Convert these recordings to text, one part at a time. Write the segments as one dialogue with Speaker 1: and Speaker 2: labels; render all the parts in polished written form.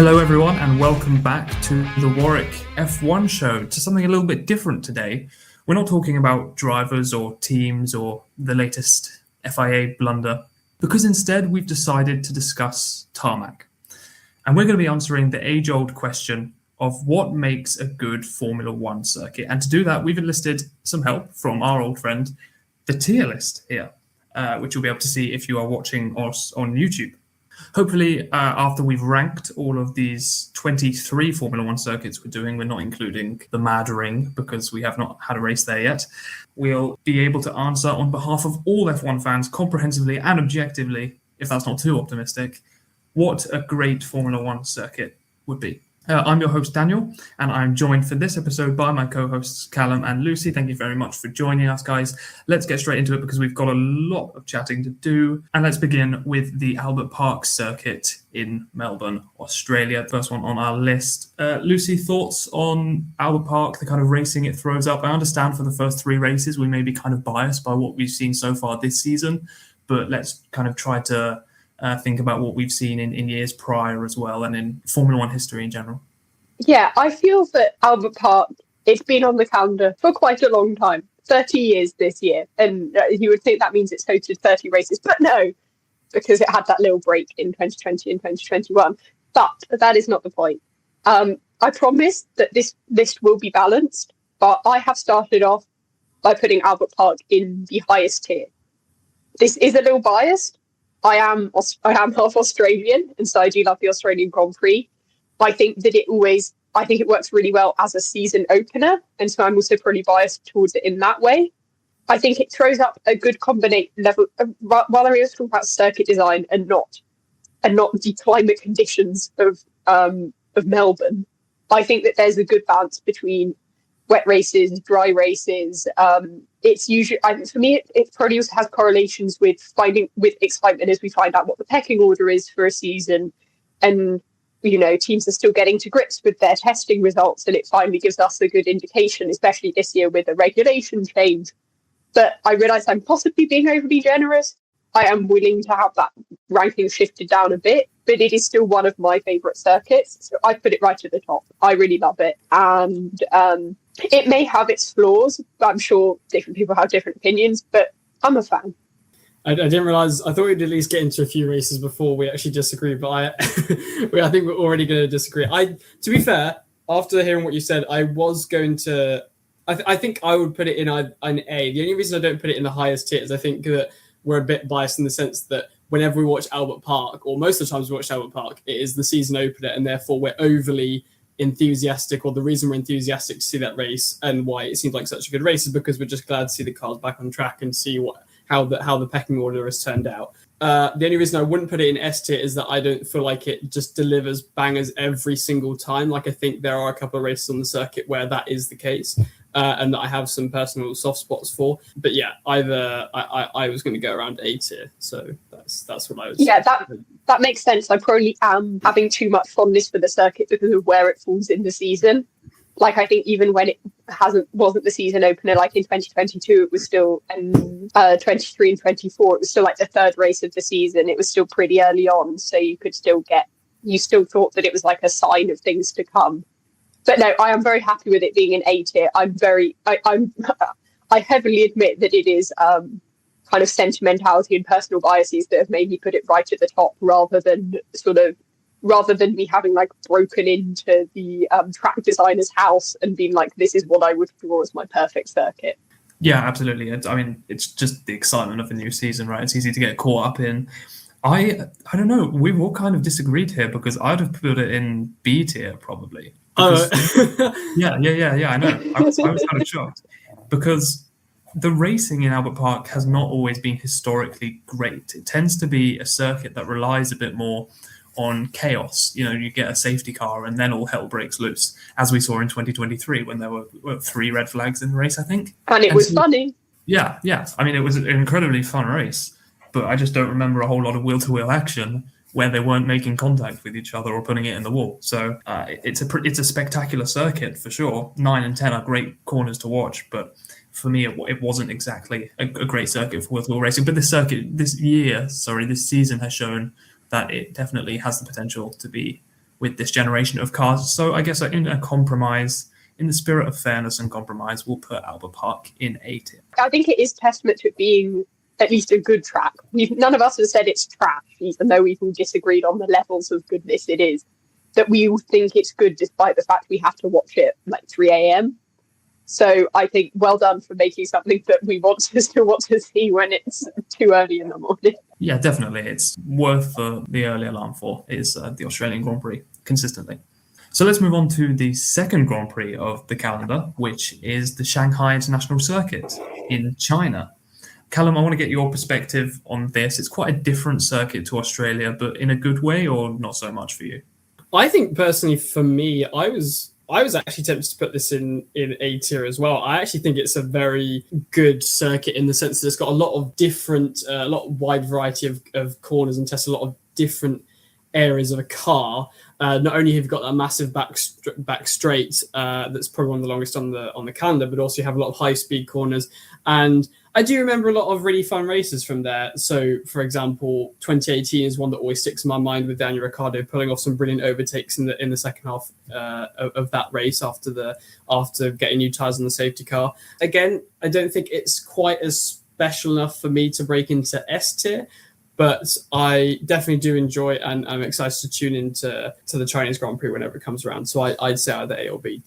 Speaker 1: Hello everyone and welcome back to the Warwick F1 show, to something a little bit different today. We're not talking about drivers or teams or the latest FIA blunder, because instead we've decided to discuss tarmac. And we're going to be answering the age-old question of what makes a good Formula One circuit. And to do that, we've enlisted some help from our old friend, the tier list here, which you'll be able to see if you are watching us on YouTube. Hopefully, after we've ranked all of these 23 Formula One circuits we're doing, we're not including the Madring because we have not had a race there yet, we'll be able to answer on behalf of all F1 fans comprehensively and objectively, if that's not too optimistic, what a great Formula One circuit would be. I'm your host, Daniel, and I'm joined for this episode by my co-hosts, Callum and Lucy. Thank you very much for joining us, guys. Let's get straight into it because we've got a lot of chatting to do. And let's begin with the Albert Park circuit in Melbourne, Australia. First one on our list. Lucy, thoughts on Albert Park, the kind of racing it throws up? I understand for the first three races, we may be kind of biased by what we've seen so far this season, but let's kind of try to think about what we've seen in years prior as well, and in Formula One history in general.
Speaker 2: Yeah, I feel that Albert Park, it's been on the calendar for quite a long time, 30 years this year. And you would think that means it's hosted 30 races, but no, because it had that little break in 2020 and 2021. But that is not the point. I promise that this list will be balanced, but I have started off by putting Albert Park in the highest tier. This is a little biased. I am half Australian, and so I do love the Australian Grand Prix. I think that it works really well as a season opener, and so I'm also pretty biased towards it in that way. I think it throws up a good combination level. While I was talking about circuit design and not the climate conditions of Melbourne, I think that there's a good balance between wet races, dry races. It's usually, for me, it probably also has correlations with excitement as we find out what the pecking order is for a season, and teams are still getting to grips with their testing results, and it finally gives us a good indication, especially this year with the regulation change. But I realise I'm possibly being overly generous. I am willing to have that ranking shifted down a bit, but it is still one of my favourite circuits, so I put it right at the top. I really love it, and it may have its flaws. I'm sure different people have different opinions, but I'm a fan.
Speaker 3: I didn't realise. I thought we'd at least get into a few races before we actually disagree, but I think we're already going to disagree. To be fair, after hearing what you said, I was going to. I think I would put it in an A. The only reason I don't put it in the highest tier is I think that we're a bit biased in the sense that whenever we watch Albert Park, or most of the times we watch Albert Park, it is the season opener, and therefore we're overly enthusiastic, or the reason we're enthusiastic to see that race and why it seems like such a good race is because we're just glad to see the cars back on track and see how the pecking order has turned out. The only reason I wouldn't put it in S tier is that I don't feel like it just delivers bangers every single time. Like, I think there are a couple of races on the circuit where that is the case, and that I have some personal soft spots for. But yeah, I was going to go around A tier, so that's what I was.
Speaker 2: Yeah, that makes sense. I probably am having too much fondness for the circuit because of where it falls in the season. Like, I think even when it wasn't the season opener, like in 2022, it was still, and 23 and 24, it was still like the third race of the season. It was still pretty early on, so you still thought that it was like a sign of things to come. But no, I am very happy with it being an A tier. I heavily admit that it is kind of sentimentality and personal biases that have made me put it right at the top, rather than me having like broken into the track designer's house and being like, this is what I would draw as my perfect circuit.
Speaker 1: Yeah, absolutely. It's just the excitement of the new season, right? It's easy to get caught up in. I don't know. We've all kind of disagreed here because I'd have put it in B tier probably. Because, yeah. I know. I was kind of shocked because the racing in Albert Park has not always been historically great. It tends to be a circuit that relies a bit more on chaos. You get a safety car and then all hell breaks loose, as we saw in 2023 when there were 3 red flags in the race, I think.
Speaker 2: And it was funny.
Speaker 1: Yeah. It was an incredibly fun race, but I just don't remember a whole lot of wheel-to-wheel action where they weren't making contact with each other or putting it in the wall. So it's a spectacular circuit for sure. 9 and 10 are great corners to watch, but for me, it wasn't exactly a great circuit for wheel-to-wheel racing. But this season has shown that it definitely has the potential to be with this generation of cars. So I guess in a compromise, in the spirit of fairness and compromise, we'll put Albert Park in A tier.
Speaker 2: I think it is testament to it being at least a good track. None of us have said it's trash, even though we've all disagreed on the levels of goodness it is. That we all think it's good despite the fact we have to watch it like 3 a.m. So I think well done for making something that we still want to see when it's too early in the morning.
Speaker 1: Yeah, definitely. It's worth the early alarm for is the Australian Grand Prix consistently. So let's move on to the second Grand Prix of the calendar, which is the Shanghai International Circuit in China. Callum, I want to get your perspective on this. It's quite a different circuit to Australia, but in a good way or not so much for you?
Speaker 3: I think personally for me, I was actually tempted to put this in A tier as well. I actually think it's a very good circuit in the sense that it's got a lot of different, a lot of wide variety of corners and tests a lot of different areas of a car. Not only have you got that massive back straight that's probably one of the longest on the calendar, but also you have a lot of high speed corners. And I do remember a lot of really fun races from there. So, for example, 2018 is one that always sticks in my mind with Daniel Ricciardo pulling off some brilliant overtakes in the second half of that race after getting new tyres on the safety car. Again, I don't think it's quite as special enough for me to break into S tier, but I definitely do enjoy and I'm excited to tune into the Chinese Grand Prix whenever it comes around. So I'd say either A or B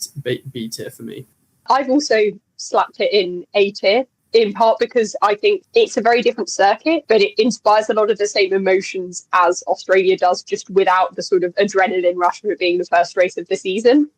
Speaker 3: tier for me.
Speaker 2: I've also slapped it in A tier, in part because I think it's a very different circuit, but it inspires a lot of the same emotions as Australia does, just without the sort of adrenaline rush of it being the first race of the season.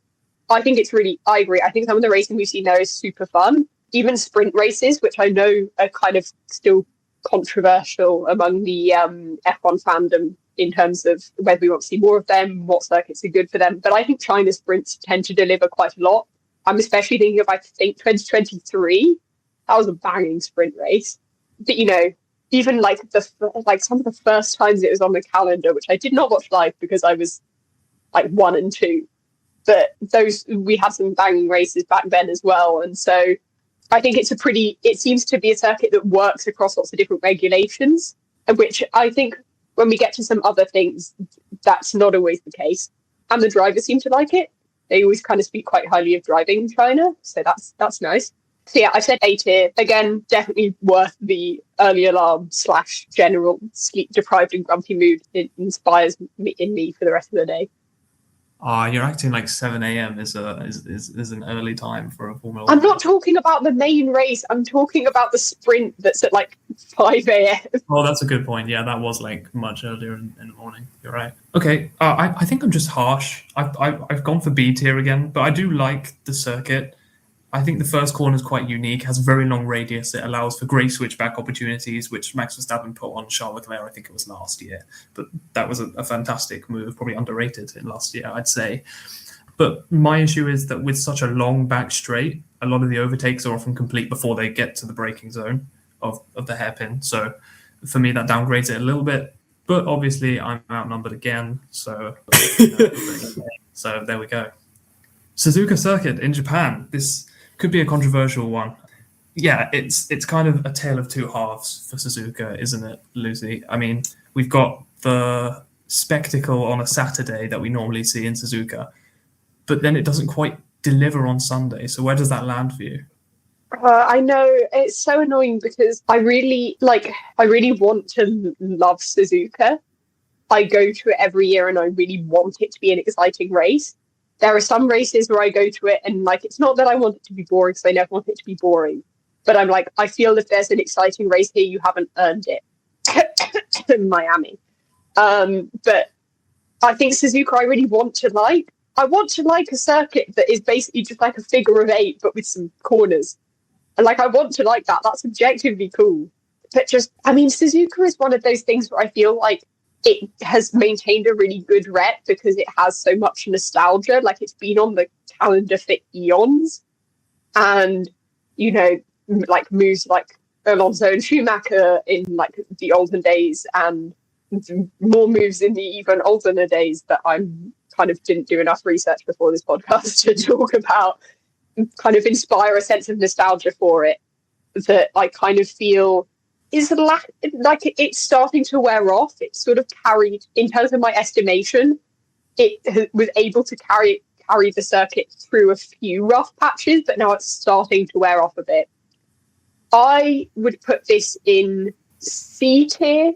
Speaker 2: I think I agree. I think some of the racing we've seen there is super fun. Even sprint races, which I know are kind of still controversial among the F1 fandom in terms of whether we want to see more of them, what circuits are good for them. But I think China sprints tend to deliver quite a lot. I'm especially thinking of, 2023. That was a banging sprint race. But, even some of the first times it was on the calendar, which I did not watch live because I was 1 and 2. But we had some banging races back then as well. And so I think it seems to be a circuit that works across lots of different regulations, which I think when we get to some other things, that's not always the case. And the drivers seem to like it. They always kind of speak quite highly of driving in China. So that's nice. So yeah, I said A tier. Again, definitely worth the early alarm / general sleep deprived and grumpy mood. It inspires me for the rest of the day.
Speaker 1: You're acting like 7 a.m. is an early time for a Formula 1.
Speaker 2: I'm not talking about the main race. I'm talking about the sprint that's at 5 a.m.
Speaker 1: Oh, that's a good point. Yeah, that was much earlier in the morning. You're right. Okay, I think I'm just harsh. I've gone for B tier again, but I do like the circuit. I think the first corner is quite unique, has a very long radius. It allows for great switchback opportunities, which Max Verstappen put on Charles Leclerc, I think it was last year. But that was a fantastic move, probably underrated in last year, I'd say. But my issue is that with such a long back straight, a lot of the overtakes are often complete before they get to the braking zone of the hairpin. So for me, that downgrades it a little bit. But obviously, I'm outnumbered again. So, so there we go. Suzuka Circuit in Japan. This could be a controversial one. Yeah, it's kind of a tale of two halves for Suzuka, isn't it, Lucy? I mean, we've got the spectacle on a Saturday that we normally see in Suzuka, but then it doesn't quite deliver on Sunday. So where does that land for you?
Speaker 2: I know, it's so annoying because I really want to love Suzuka. I go to it every year and I really want it to be an exciting race. There are some races where I go to it and it's not that I want it to be boring because I never want it to be boring. But I'm I feel if there's an exciting race here, you haven't earned it. In Miami. But I think Suzuka I really want to like. I want to like a circuit that is basically just like a figure of 8, but with some corners. And I want to like that. That's objectively cool. But Suzuka is one of those things where I feel like it has maintained a really good rep because it has so much nostalgia. It's been on the calendar for eons. And, moves like Alonso and Schumacher in the olden days and more moves in the even older days that I'm kind of didn't do enough research before this podcast to talk about, kind of inspire a sense of nostalgia for it that I kind of feel is it's starting to wear off. It's sort of carried, in terms of my estimation, was able to carry the circuit through a few rough patches, but now it's starting to wear off a bit. I would put this in C tier,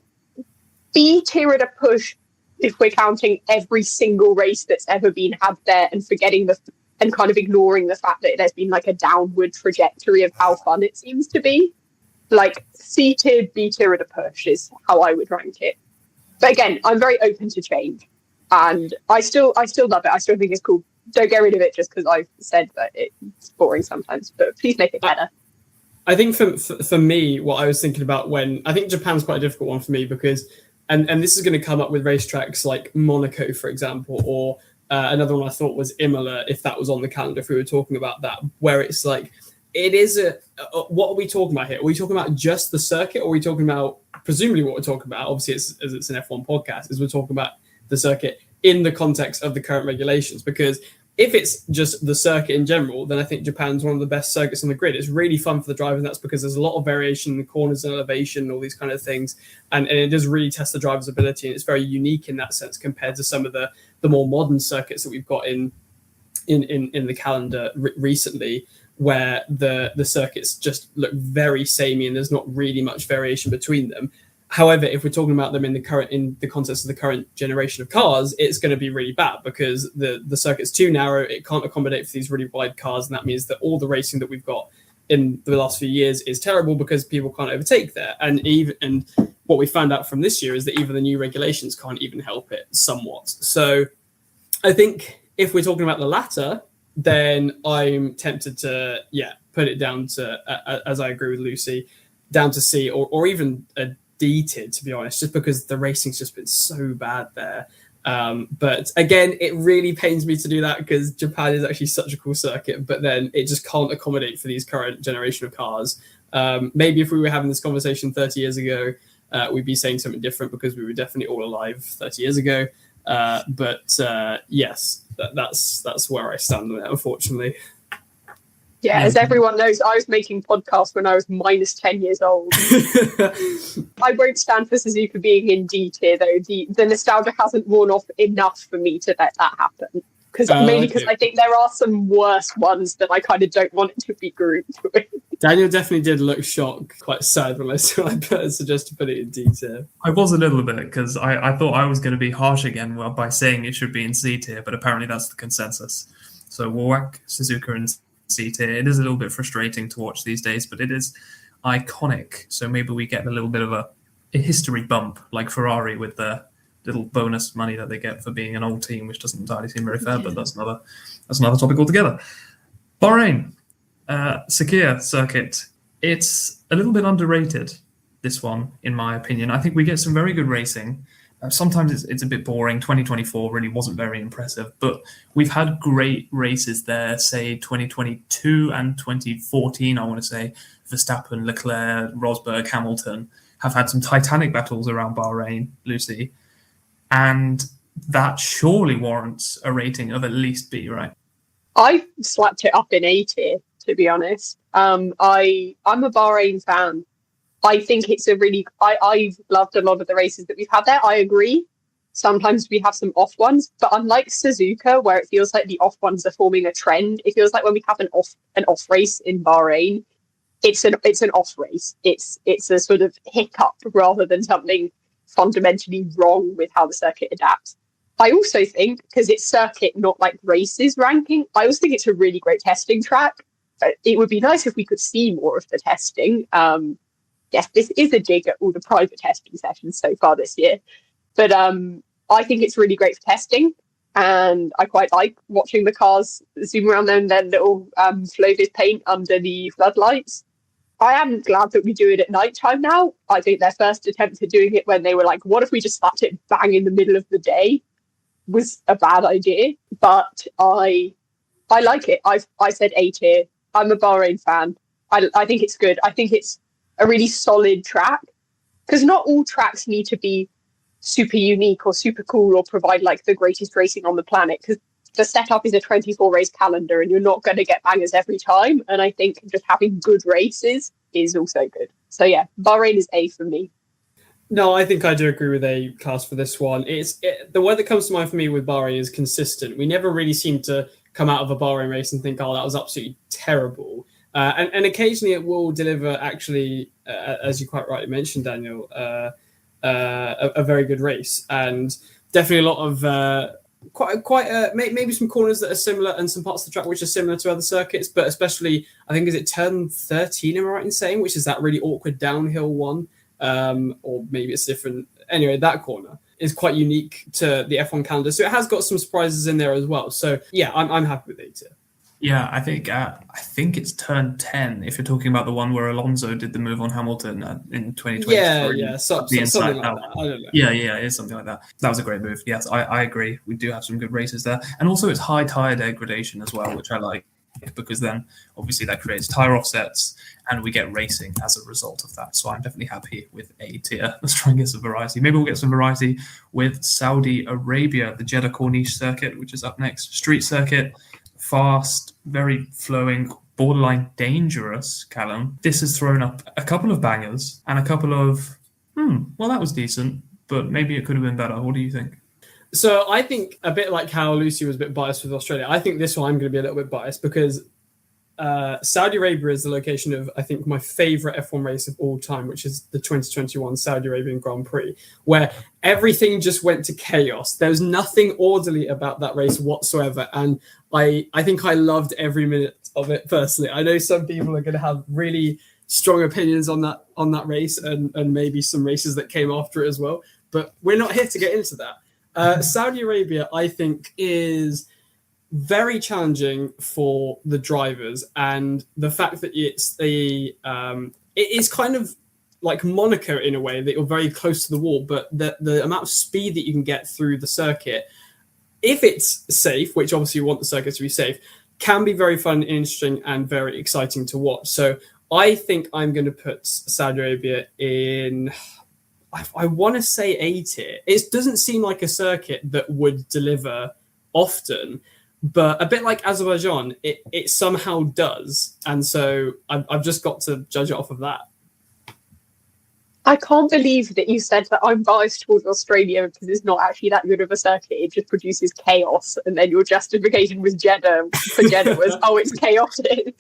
Speaker 2: B tier at a push if we're counting every single race that's ever been had there and and kind of ignoring the fact that there's been like a downward trajectory of how fun it seems to be. Like C tier, B tier at a push is how I would rank it. But again, I'm very open to change, and I still love it. I still think it's cool. Don't get rid of it just because I've said that it's boring sometimes, but please make it better.
Speaker 3: I think for me, what I was thinking about I think Japan's quite a difficult one for me because, and this is going to come up with racetracks like Monaco, for example, or another one I thought was Imola, if that was on the calendar, if we were talking about that, where it's like, it is what are we talking about here? Are we talking about just the circuit, or are we talking about, presumably what we're talking about, obviously it's an F1 podcast, is we're talking about the circuit in the context of the current regulations, because if it's just the circuit in general, then I think Japan's one of the best circuits on the grid. It's really fun for the drivers, and that's because there's a lot of variation in the corners and elevation and all these kind of things. And it does really test the driver's ability, and it's very unique in that sense compared to some of the more modern circuits that we've got in the calendar recently, where the circuits just look very samey and there's not really much variation between them. However, if we're talking about them in the context of the current generation of cars, it's going to be really bad because the circuit's too narrow. It can't accommodate for these really wide cars, and that means that all the racing that we've got in the last few years is terrible because people can't overtake there. And what we found out from this year is that even the new regulations can't even help it somewhat. So I think if we're talking about the latter, then I'm tempted to put it down to, as I agree with Lucy, down to C or even a D tier, to be honest, just because the racing's just been so bad there. But again, it really pains me to do that because Japan is actually such a cool circuit, but then it just can't accommodate for these current generation of cars. Maybe if we were having this conversation 30 years ago, we'd be saying something different because we were definitely all alive 30 years ago. Yes, that's where I stand on it, unfortunately.
Speaker 2: Yeah, as everyone knows, I was making podcasts when I was minus 10 years old. I won't stand for Suzuka being in D tier, though. The nostalgia hasn't worn off enough for me to let that happen. Mainly because I think there are some worse ones that I kind of don't want it to be grouped with.
Speaker 3: Daniel definitely did look shocked, quite sad when I suggested to put it in D tier.
Speaker 1: I was a little bit, because I thought I was going to be harsh again by saying it should be in C tier, but apparently that's the consensus. So we'll whack Suzuka in C tier. It is a little bit frustrating to watch these days, but it is iconic. So maybe we get a little bit of a history bump, like Ferrari with the little bonus money that they get for being an old team, which doesn't entirely seem very fair, but that's another topic altogether. Bahrain, Sakhir circuit. It's a little bit underrated, this one, in my opinion. I think we get some very good racing. Sometimes it's a bit boring. 2024 really wasn't very impressive, but we've had great races there, say 2022 and 2014, I want to say. Verstappen, Leclerc, Rosberg, Hamilton have had some titanic battles around Bahrain, Lucy. And that surely warrants a rating of at least B, right?
Speaker 2: I slapped it up in A tier, to be honest. I'm a Bahrain fan. I think it's I've loved a lot of the races that we've had there. I agree. Sometimes we have some off ones, but unlike Suzuka, where it feels like the off ones are forming a trend, it feels like when we have an off race in Bahrain, it's an off race. It's a sort of hiccup rather than something fundamentally wrong with how the circuit adapts. I also think, because it's circuit, not like races ranking, I also think it's a really great testing track. It would be nice if we could see more of the testing. Yes, this is a dig at all the private testing sessions so far this year. But I think it's really great for testing. And I quite like watching the cars zoom around them, their little floated paint under the floodlights. I am glad that we do it at night time now. I think their first attempt at doing it when they were like, what if we just slapped it bang in the middle of the day, was a bad idea. But I like it. I said A tier. I'm a Bahrain fan. I think it's good. I think it's a really solid track, because not all tracks need to be super unique or super cool or provide like the greatest racing on the planet, because the setup is a 24 race calendar and you're not going to get bangers every time. And I think just having good races is also good. So yeah, Bahrain is A for me.
Speaker 3: No, I think I do agree with A class for this one. the word that comes to mind for me with Bahrain is consistent. We never really seem to come out of a Bahrain race and think, oh, that was absolutely terrible. And occasionally it will deliver, actually, as you quite rightly mentioned, Daniel, a very good race. And definitely a lot of maybe some corners that are similar and some parts of the track which are similar to other circuits, but especially, I think, is it turn 13, am I right in saying, which is that really awkward downhill one? Or maybe it's different. Anyway, that corner is quite unique to the F1 calendar. So it has got some surprises in there as well. So yeah, I'm happy with it.
Speaker 1: Yeah, I think it's turn 10 if you're talking about the one where Alonso did the move on Hamilton in 2023.
Speaker 3: Yeah, something like that. I don't know.
Speaker 1: Yeah, it's something like that. That was a great move. Yes, I agree. We do have some good races there. And also it's high tyre degradation as well, which I like, because then obviously that creates tyre offsets and we get racing as a result of that. So I'm definitely happy with A tier. Let's try and get some variety. Maybe we'll get some variety with Saudi Arabia, the Jeddah Corniche circuit, which is up next. Street circuit. Fast, very flowing, borderline dangerous, Callum. This has thrown up a couple of bangers and a couple of, well, that was decent, but maybe it could have been better. What do you think?
Speaker 3: So I think, a bit like how Lucy was a bit biased with Australia, I think this one I'm going to be a little bit biased because Saudi Arabia is the location of, I think, my favourite F1 race of all time, which is the 2021 Saudi Arabian Grand Prix, where everything just went to chaos. There was nothing orderly about that race whatsoever. And I think I loved every minute of it personally. I know some people are going to have really strong opinions on that race and maybe some races that came after it as well. But we're not here to get into that. Saudi Arabia, I think, is very challenging for the drivers, and the fact that it is kind of like Monaco in a way, that you're very close to the wall, but the amount of speed that you can get through the circuit, if it's safe, which obviously you want the circuit to be safe, can be very fun, interesting, and very exciting to watch. So I think I'm going to put Saudi Arabia in, I want to say A tier. It doesn't seem like a circuit that would deliver often, but a bit like Azerbaijan, it somehow does. And so I've just got to judge it off of that.
Speaker 2: I can't believe that you said that I'm biased towards Australia because it's not actually that good of a circuit. It just produces chaos. And then your justification was Jeddah was, oh, it's chaotic.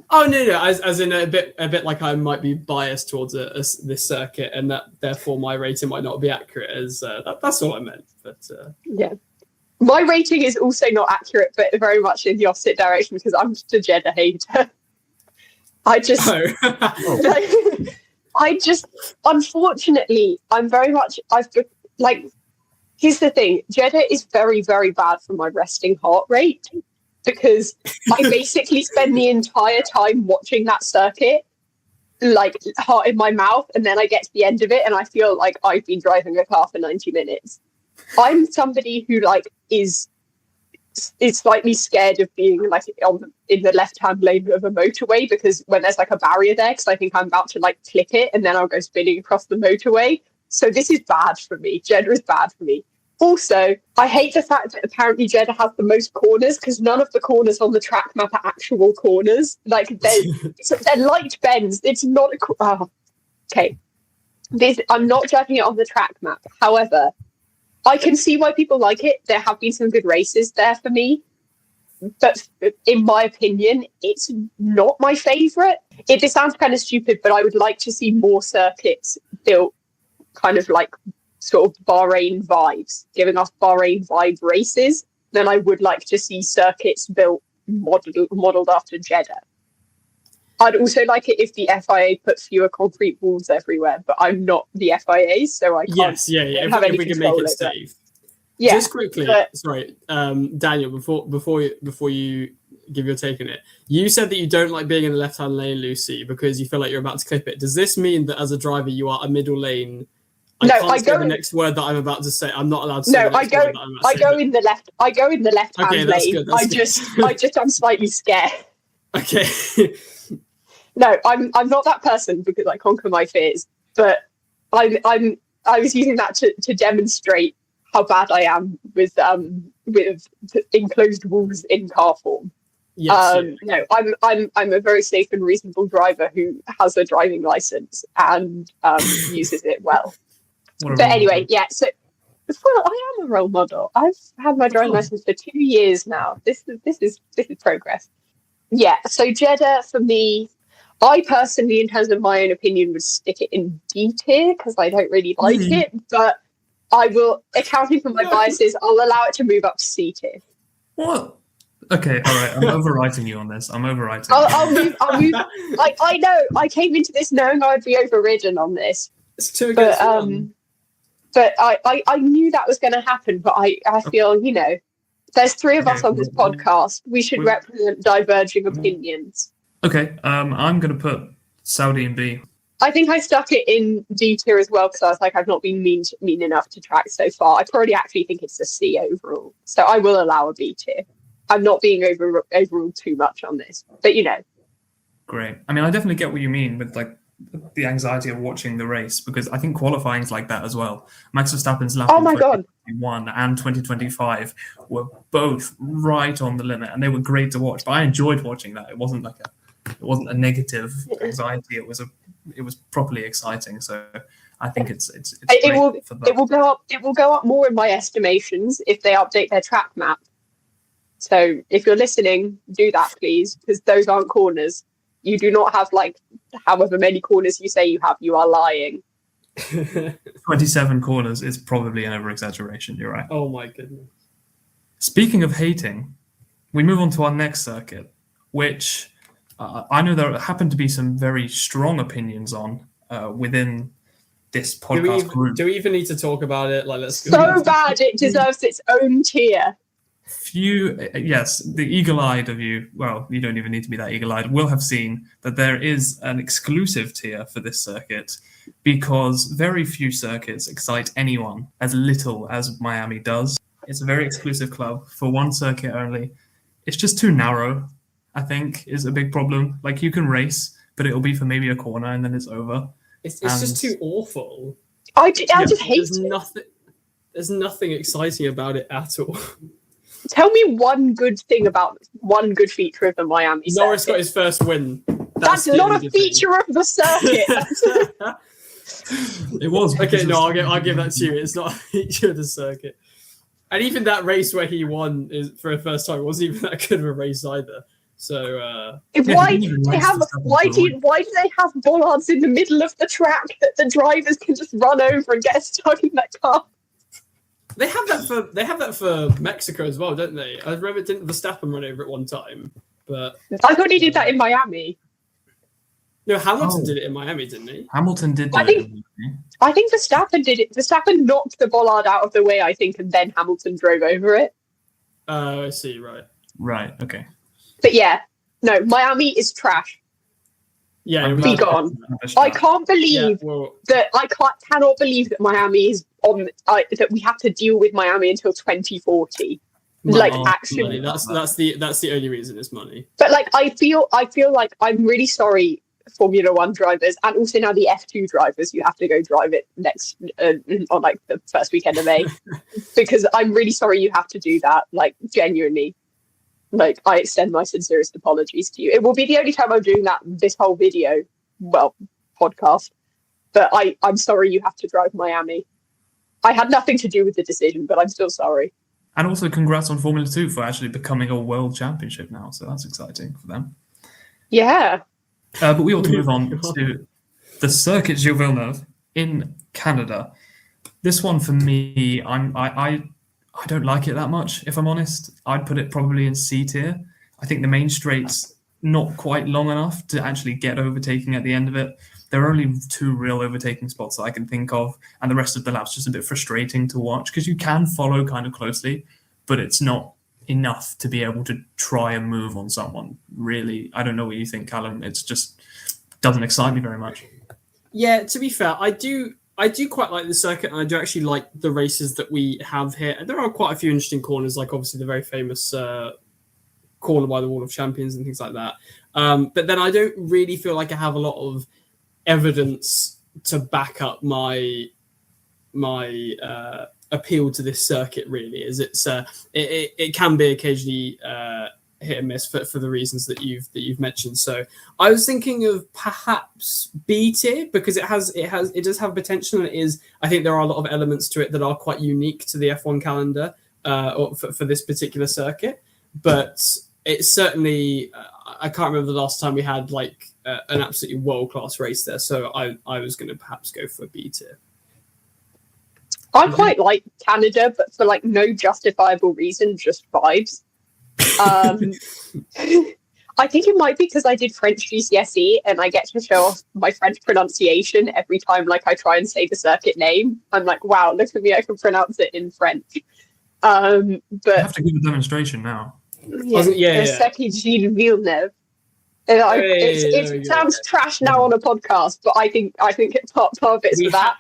Speaker 3: Oh, no, as in a bit like I might be biased towards this circuit, and that therefore my rating might not be accurate. That's all I meant. But
Speaker 2: yeah. My rating is also not accurate, but very much in the opposite direction because I'm just a Jeddah hater. Unfortunately, here's the thing. Jeddah is very, very bad for my resting heart rate because I basically spend the entire time watching that circuit, like heart in my mouth, and then I get to the end of it and I feel like I've been driving a car for 90 minutes. I'm somebody who is slightly scared of being in the left-hand lane of a motorway because when there's a barrier there, because I think I'm about to clip it and then I'll go spinning across the motorway. So this is bad for me. Jeddah is bad for me. Also, I hate the fact that apparently Jeddah has the most corners because none of the corners on the track map are actual corners. They're light bends. It's not okay. I'm not judging it on the track map. However, I can see why people like it. There have been some good races there for me. But in my opinion, it's not my favourite. This sounds kind of stupid, but I would like to see more circuits built kind of sort of Bahrain vibes, giving us Bahrain vibe races. Then I would like to see circuits built modelled after Jeddah. I'd also like it if the FIA put fewer concrete walls everywhere, but I'm not the FIA, so I can't.
Speaker 3: Yes, yeah. If we can make it safe.
Speaker 2: Yeah.
Speaker 3: Just quickly, sorry, Daniel. Before you give your take on it, you said that you don't like being in the left-hand lane, Lucy, because you feel like you're about to clip it. Does this mean that as a driver you are a middle lane? I go in the next word that I'm about to say. I'm not allowed to say. No, I
Speaker 2: go in the left. I go in the left-hand lane. I'm slightly scared.
Speaker 3: Okay.
Speaker 2: No, I'm not that person because I conquer my fears. But I was using that to demonstrate how bad I am with enclosed walls in car form.
Speaker 3: Yes,
Speaker 2: No, I'm a very safe and reasonable driver who has a driving license and uses it well. But anyway, yeah. Well, I am a role model. I've had my driving license for 2 years now. This is progress. Yeah. So Jeddah for me, I personally, in terms of my own opinion, would stick it in D tier because I don't really like it. But I will, accounting for my biases, I'll allow it to move up to C tier.
Speaker 1: What? Okay, all right. I'm overwriting you on this. I'm overwriting.
Speaker 2: I'll move. Like, I know I came into this knowing I would be overridden on this.
Speaker 3: It's 2 against 1.
Speaker 2: But I knew that was going to happen. But I feel, there's 3 of us on this podcast. We should represent diverging opinions.
Speaker 1: Okay, I'm going to put Saudi in B.
Speaker 2: I think I stuck it in D tier as well because I was like, I've not been mean enough to track so far. I probably actually think it's a C overall. So I will allow a B tier. I'm not being overruled too much on this, but
Speaker 1: Great. I mean, I definitely get what you mean with like the anxiety of watching the race because I think qualifying's like that as well. Max Verstappen's lap in 2021 and 2025 were both right on the limit, and they were great to watch. But I enjoyed watching that. It wasn't a negative anxiety. It was properly exciting. So I think it
Speaker 2: will go up more in my estimations if they update their track map. So if you're listening, do that, please, because those aren't corners. You do not have, like, however many corners you say you have. You are lying.
Speaker 1: 27 corners is probably an over-exaggeration. You're right.
Speaker 3: Oh, my goodness.
Speaker 1: Speaking of hating, we move on to our next circuit, which I know there happen to be some very strong opinions on within this podcast group.
Speaker 3: Do we even need to talk about it? Like, let's go.
Speaker 2: So bad it deserves its own tier.
Speaker 1: Yes, the eagle-eyed of you, well, you don't even need to be that eagle-eyed, will have seen that there is an exclusive tier for this circuit because very few circuits excite anyone as little as Miami does. It's a very exclusive club for one circuit only. It's just too narrow, I think, is a big problem. Like, you can race, but it'll be for maybe a corner and then it's over.
Speaker 3: It's just too awful.
Speaker 2: I just hate it.
Speaker 3: There's nothing exciting about it at all.
Speaker 2: Tell me one good feature of the Miami circuit.
Speaker 3: Norris got his first win.
Speaker 2: That's not a feature of the circuit.
Speaker 1: It was.
Speaker 3: Okay, no, I'll give that to you. It's not a feature of the circuit. And even that race where he won for the first time, it wasn't even that good of a race either. So
Speaker 2: why do they have bollards in the middle of the track that the drivers can just run over and get stuck in that car?
Speaker 3: They have that for Mexico as well, don't they? I remember didn't Verstappen run over it one time, but
Speaker 2: I thought he did that in Miami.
Speaker 3: No, Hamilton did it in Miami, didn't he?
Speaker 1: Hamilton did. I
Speaker 2: think Verstappen did it. Verstappen knocked the bollard out of the way, I think, and then Hamilton drove over it.
Speaker 3: I see. Right.
Speaker 1: Okay.
Speaker 2: But yeah, no, Miami is trash.
Speaker 3: Yeah,
Speaker 2: be gone. I can't believe that. I cannot believe that Miami is on. That we have to deal with Miami until 2040. Actually,
Speaker 3: that's the only reason it's money.
Speaker 2: But I feel like I'm really sorry, Formula One drivers, and also now the F2 drivers. You have to go drive it next on the first weekend of May, because I'm really sorry you have to do that. Genuinely. I extend my sincerest apologies to you. It will be the only time I'm doing this whole podcast. But I'm sorry you have to drive Miami. I had nothing to do with the decision, but I'm still sorry.
Speaker 1: And also congrats on Formula 2 for actually becoming a world championship now. So that's exciting for them.
Speaker 2: Yeah.
Speaker 1: But we ought to move on to the circuit Gilles-Villeneuve in Canada. This one for me, I don't like it that much, if I'm honest. I'd put it probably in C tier. I think the main straight's not quite long enough to actually get overtaking at the end of it. There are only 2 real overtaking spots that I can think of, and the rest of the lap's just a bit frustrating to watch because you can follow kind of closely, but it's not enough to be able to try and move on someone. Really, I don't know what you think, Callum. It's just doesn't excite me very much.
Speaker 3: Yeah, to be fair, I do quite like the circuit, and I do actually like the races that we have here. And there are quite a few interesting corners, like obviously the very famous corner by the Wall of Champions and things like that. But then I don't really feel like I have a lot of evidence to back up my appeal to this circuit. Really, as it can be occasionally hit and miss for the reasons that you've mentioned. So I was thinking of perhaps B tier because it does have potential, and I think there are a lot of elements to it that are quite unique to the F1 calendar or for this particular circuit. But it's certainly I can't remember the last time we had like an absolutely world-class race there. So I was going to perhaps go for B tier.
Speaker 2: I quite like Canada, but for like no justifiable reason, just vibes. I think it might be because I did French GCSE and I get to show off my French pronunciation every time like I try and say the circuit name. I'm like, wow, look at me, I can pronounce it in French. But
Speaker 1: you have to give a demonstration now.
Speaker 2: Circuit Gilles-Villeneuve. It sounds trash now on a podcast, but I think part of it's for that.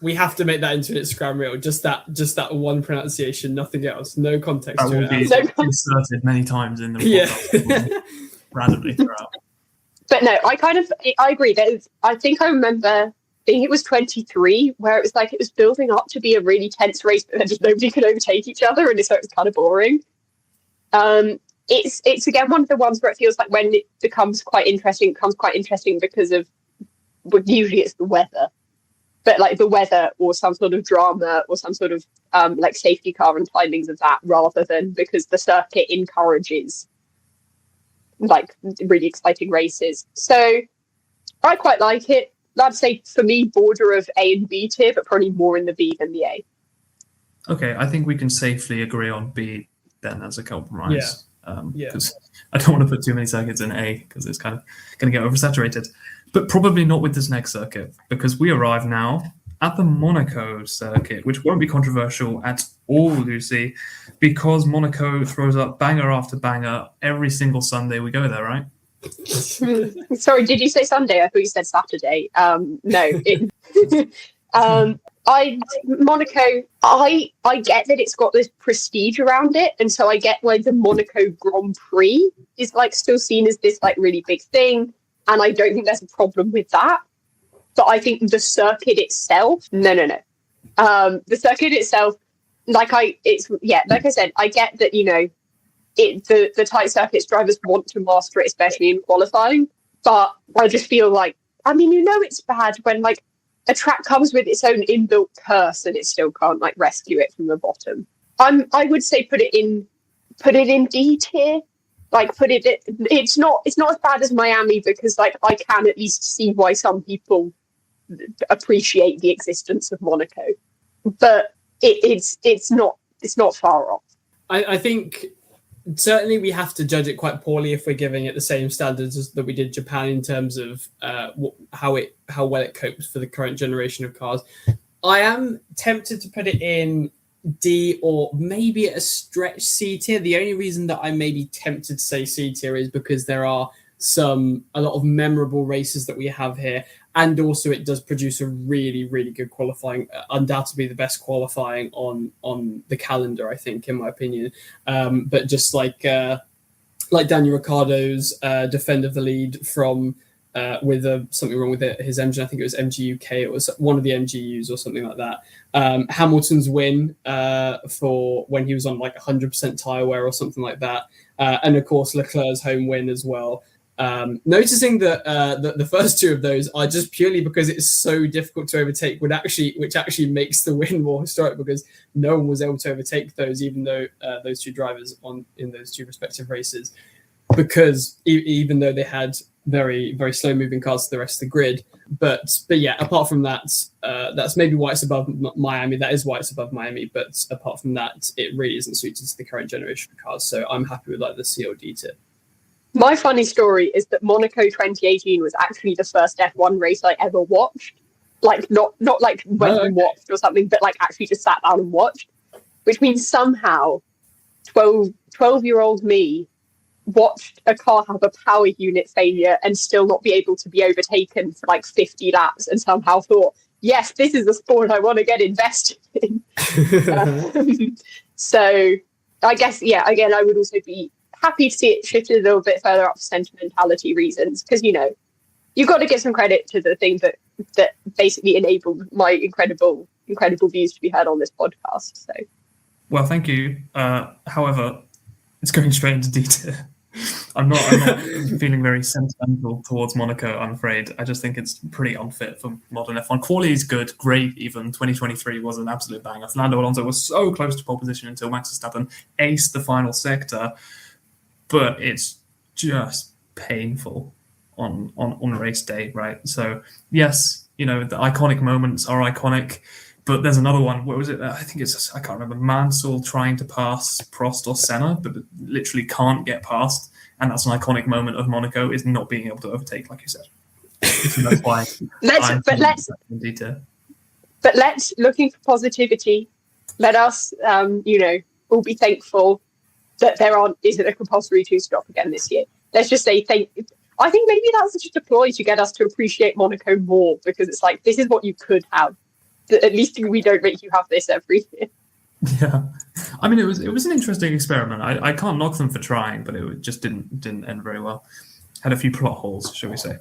Speaker 3: We have to make that into an Instagram reel. Just that one pronunciation, nothing else. No context
Speaker 1: that
Speaker 3: to
Speaker 1: will
Speaker 3: it.
Speaker 1: Be inserted many times in the podcast randomly throughout.
Speaker 2: But no, I agree. I think I remember. I think it was 23, where it was like it was building up to be a really tense race, but then just nobody could overtake each other, and so it was kind of boring. It's again one of the ones where it feels like when it becomes quite interesting, because of usually it's the weather. But like the weather or some sort of drama or some sort of like safety car and timings of that, rather than because the circuit encourages like really exciting races. So I quite like it. I'd say for me, border of A and B tier, but probably more in the B than the A.
Speaker 1: Okay, I think we can safely agree on B then as a compromise. Because I don't want to put too many circuits in A because it's kind of going to get oversaturated. But probably not with this next circuit, because we arrive now at the Monaco circuit, which won't be controversial at all, Lucy, because Monaco throws up banger after banger every single Sunday we go there, right?
Speaker 2: Sorry, did you say Sunday? I thought you said Saturday. No. Monaco, I get that it's got this prestige around it, and so I get why the Monaco Grand Prix is like still seen as this like really big thing. And I don't think there's a problem with that. But I think the circuit itself, no. The circuit itself, like I said, I get that, the tight circuits drivers want to master it, especially in qualifying. But I just feel like, it's bad when like a track comes with its own inbuilt curse and it still can't like rescue it from the bottom. I would say put it in D tier. Like it's not as bad as Miami, because like I can at least see why some people appreciate the existence of Monaco, but it's not far off.
Speaker 3: I think certainly we have to judge it quite poorly if we're giving it the same standards as that we did Japan in terms of how well it copes for the current generation of cars. I am tempted to put it in D or maybe a stretch C tier. The only reason that I may be tempted to say C tier is because there are a lot of memorable races that we have here, and also it does produce a really, really good qualifying, undoubtedly the best qualifying on the calendar, I think, in my opinion. But just like Daniel Ricciardo's defend of the lead from with something wrong with his engine. I think it was MG UK. It was one of the MGUs or something like that. Hamilton's win for when he was on like 100% tyre wear or something like that. And of course, Leclerc's home win as well. Noticing that the first two of those are just purely because it's so difficult to overtake, which actually makes the win more historic, because no one was able to overtake those, even though those two drivers in those two respective races, because even though they had very, very slow moving cars to the rest of the grid. But yeah, apart from that, that's maybe why it's above Miami. That is why it's above Miami. But apart from that, it really isn't suited to the current generation of cars. So I'm happy with like the COD tip.
Speaker 2: My funny story is that Monaco 2018 was actually the first F1 race I ever watched. Like not like went and watched or something, but like actually just sat down and watched. Which means somehow 12-year-old me watched a car have a power unit failure and still not be able to be overtaken for like 50 laps, and somehow thought, yes, this is a sport I want to get invested in. So I guess, yeah, again, I would also be happy to see it shifted a little bit further up for sentimentality reasons, because, you've got to give some credit to the things that basically enabled my incredible views to be heard on this podcast. So,
Speaker 1: well, thank you. However, it's going straight into D tier. I'm not feeling very sentimental towards Monaco, I'm afraid. I just think it's pretty unfit for modern F1. Quality is good, great even. 2023 was an absolute banger. Fernando Alonso was so close to pole position until Max Verstappen aced the final sector, but it's just painful on race day, right? So, yes, the iconic moments are iconic, but there's another one. What was it? I think I can't remember. Mansell trying to pass Prost or Senna, but literally can't get past. And that's an iconic moment of Monaco, is not being able to overtake, like you said. So that's why.
Speaker 2: But let's looking for positivity. Let us, all be thankful that isn't a compulsory 2-stop again this year. Let's just say I think maybe that's just a ploy to get us to appreciate Monaco more, because it's like, this is what you could have. At least we don't make you have this every year.
Speaker 1: Yeah, I mean, it was an interesting experiment. I can't knock them for trying, but it just didn't end very well. Had a few plot holes, shall we say.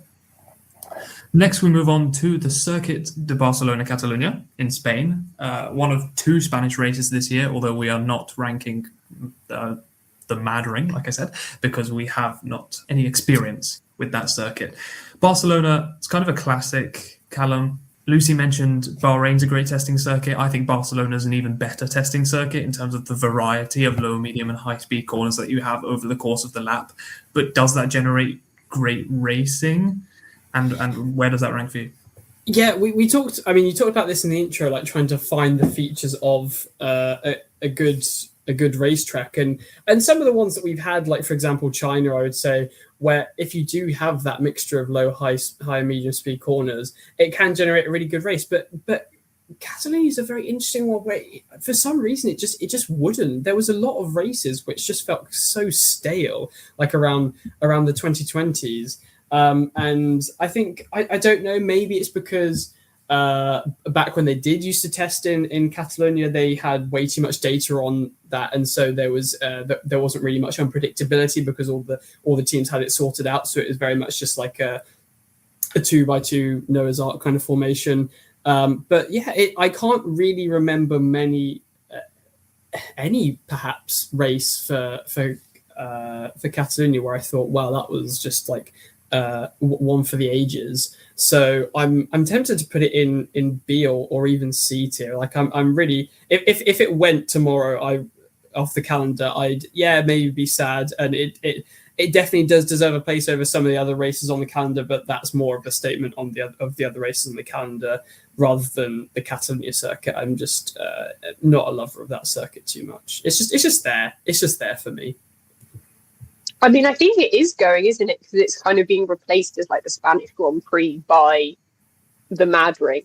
Speaker 1: Next, we move on to the Circuit de Barcelona-Catalunya in Spain. One of 2 Spanish races this year, although we are not ranking the Madring, like I said, because we have not any experience with that circuit. Barcelona, it's kind of a classic. Callum, Lucy mentioned Bahrain's a great testing circuit. I think Barcelona's an even better testing circuit in terms of the variety of low, medium, and high-speed corners that you have over the course of the lap. But does that generate great racing? And where does that rank for you?
Speaker 3: Yeah, we talked. I mean, you talked about this in the intro, like trying to find the features of a good racetrack, and some of the ones that we've had, like for example, China, I would say, where if you do have that mixture of low, high, and medium speed corners, it can generate a really good race. But Catalonia is a very interesting one where, for some reason, it just wouldn't. There was a lot of races which just felt so stale, like around the 2020s. And I think, I don't know, maybe it's because back when they did used to test in Catalonia, they had way too much data on that, and so there wasn't really much unpredictability because all the teams had it sorted out. So it was very much just like a 2x2 Noah's Ark kind of formation. But yeah, I can't really remember any perhaps race for Catalonia where I thought, wow, that was just like one for the ages. So I'm tempted to put it in B or even C tier. Like I'm really, if it went tomorrow, off the calendar, I'd maybe be sad, and it definitely does deserve a place over some of the other races on the calendar. But that's more of a statement on the other races on the calendar rather than the Catalonia circuit. I'm just not a lover of that circuit too much. It's just there. It's just there for me.
Speaker 2: I mean, I think it is going, isn't it? Because it's kind of being replaced as like the Spanish Grand Prix by the Madring.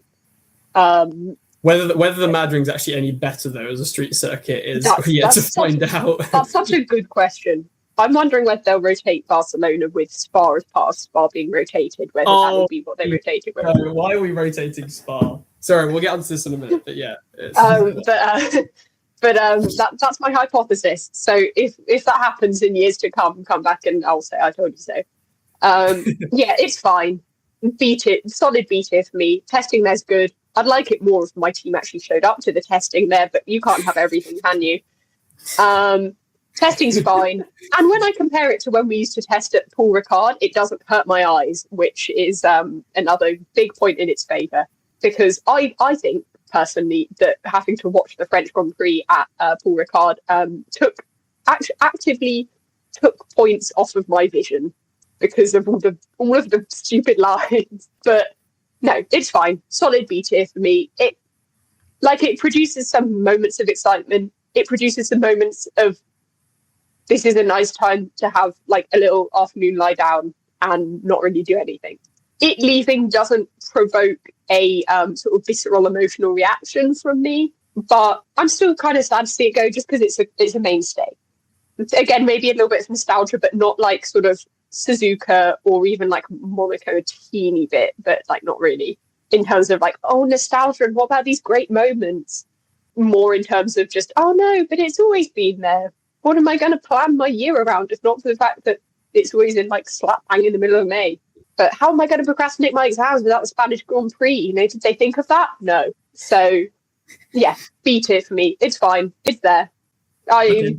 Speaker 3: Whether the Madring's actually any better though as a street circuit is yet to find out.
Speaker 2: That's such a good question. I'm wondering whether they'll rotate Barcelona with Spa as part of Spa being rotated. Whether that will be what they rotate it with.
Speaker 3: Why are we rotating Spa? Sorry, we'll get onto this in a minute. But yeah.
Speaker 2: But that's my hypothesis. So if that happens in years to come back and I'll say I told you so. Yeah, it's fine. Beat it, solid B tier for me. Testing there's good. I'd like it more if my team actually showed up to the testing there, but you can't have everything, can you? Testing's fine. And when I compare it to when we used to test at Paul Ricard, it doesn't hurt my eyes, which is another big point in its favour. Because I think personally that having to watch the French Grand Prix at Paul Ricard actively took points off of my vision because of all of the stupid lines. But no, it's fine. Solid B tier for me. It produces some moments of excitement. It produces some moments of this is a nice time to have like a little afternoon lie down and not really do anything. It leaving doesn't provoke a sort of visceral emotional reaction from me, but I'm still kind of sad to see it go just because it's a mainstay. Again, maybe a little bit of nostalgia, but not like sort of Suzuka or even like Monaco a teeny bit, but like not really in terms of like, oh, nostalgia and what about these great moments? More in terms of just, oh no, but it's always been there. What am I going to plan my year around if not for the fact that it's always in like slap bang in the middle of May? But how am I going to procrastinate my exams without the Spanish Grand Prix? You know, did they think of that? No. So, yeah, B tier for me. It's fine. It's there. I